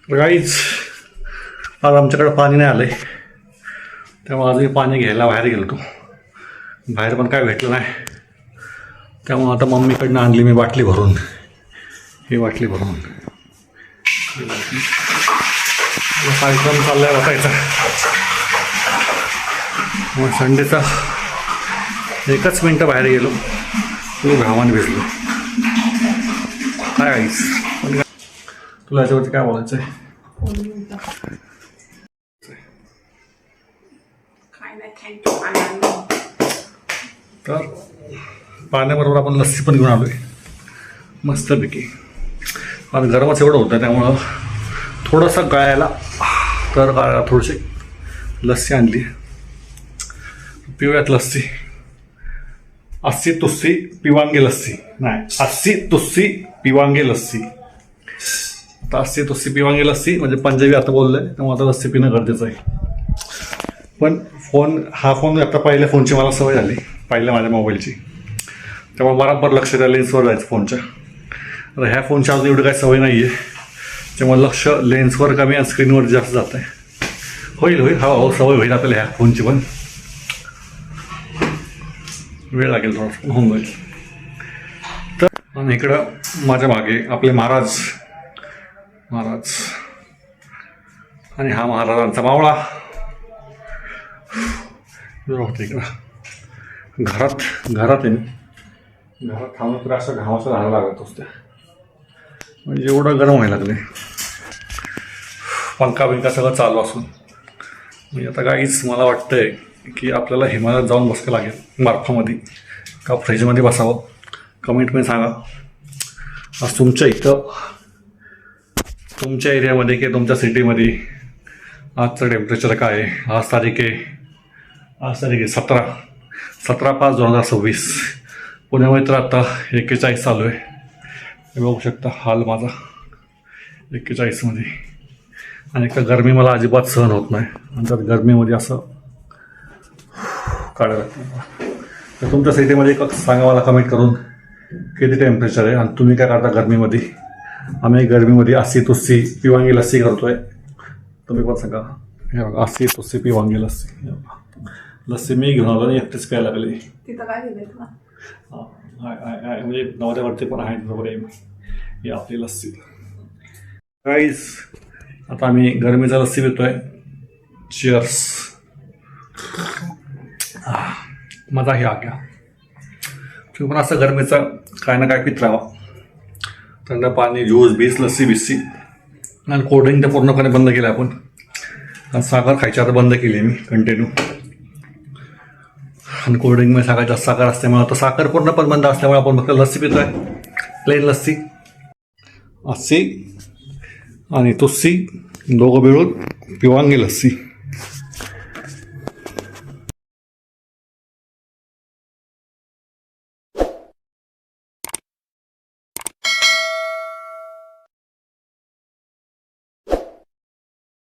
गाईच आज आमच्याकडे पाणी नाही आलं आहे, त्यामुळे आजही पाणी घ्यायला बाहेर गेलो होतो. बाहेर पण काय भेटलं नाही, त्यामुळे आता मम्मीकडनं आणली मी बाटली भरून. ही बाटली भरून कार्यक्रम चाललाय वाटायचा. मग संडेचा 1 मिनटं बाहेर गेलो, तू घामाने भिजलो. काय आईस तुला याच्यावरती काय बोलायचं आहे? तर पाण्याबरोबर आपण लस्सी पण घेऊन आलोय मस्तपैकी. आज गरमच एवढं होतं त्यामुळं थोडंसं गळायला तर थोडीशी लस्सी आणली. पिऊयात लस्सी. अस्सी तुस्सी पिवांगे लस्सी नाही, अस्सी तुस्सी पिवांगे लस्सी. आता अस्सी तुस्सी पिवांगे लस्सी म्हणजे पंजाबी आता बोललंय, त्यामुळे आता लस्सी पिणं गरजेचं आहे. पण हा फोन आता पहिल्या फोनची मला सवय झाली, पहिल्या माझ्या मोबाईलची, त्यामुळे बराबर लक्ष त्या लेन्सवर जायचं फोनच्या. आता ह्या फोनच्या अजून एवढी काही सवय नाही आहे, त्यामुळे लक्ष लेन्सवर कमी आणि स्क्रीनवर जास्त जात आहे. होईल हो सवय होईल आपल्याला ह्या फोनची, पण वेळ लागेल थोडासा, होऊन जाईल. तर आणि इकडं माझ्या मागे आपले महाराज आणि हा महाराजांचा मावळा होतं इकडं. घरात आहे मी, घरात थांबून तर असं घामाचं राहायला लागत असते, म्हणजे एवढं गरम व्हायला लागले. पंखा बिंका सगळं चालू असून म्हणजे आता काहीच मला वाटतंय की आपल्याला हिमालयात जाऊन बसावं लागेल, बर्फामध्ये का फ्रीजमध्ये बसावं. कमेंटमध्ये सांगा आज तुमच्या इथं, तुमच्या एरियामध्ये किंवा तुमच्या सिटीमध्ये आजचं टेम्परेचर काय आहे. आज तारीख आहे 17/5/2026. पुण्यामध्ये तर आता 41 चालू आहे. हे बघू शकता हाल माझा 41मध्ये. आणि का गरमी मला अजिबात सहन होत नाही, आणि त्यात गरमीमध्ये असं काढायला लागतं. तर तुमच्या सिटीमध्ये सांगा मला कमेंट करून किती टेम्परेचर आहे आणि तुम्ही काय करता गरमीमध्ये. आम्ही गरमीमध्ये अस्सी तुस्सी पिवांगी लस्सी करतोय, तुम्ही पण सांगा. हे बघा अस्सी तुस्सी पिवांगी लस्सी. लस्सी मी घेऊन आलो आणि एकटेच काय लागले. म्हणजे नवऱ्यावरती पण आहेत बरोबर. ही आपली लस्सी. गाईस आता आम्ही गरमीचा लस्सी पितोय. चिअर्स. मजा ही आ गया. तुम्ही पण असं गरमीचा काय ना काय पित राहा. थंड पाणी, ज्यूस, बीस, लस्सी बिस्सी. आणि कोल्ड्रिंक तर पूर्णपणे बंद केलं आपण. आणि साखर खायची आता बंद केली मी कंटिन्यू. आणि कोल्ड्रिंकमध्ये साखर जास्त साखर असल्यामुळे आता साखर पूर्णपणे बंद असल्यामुळे आपण फक्त लस्सी पितोय, प्लेन लस्सी. अस्सी आणि तुस्सी दोघं मिळून पिवांगी लस्सी.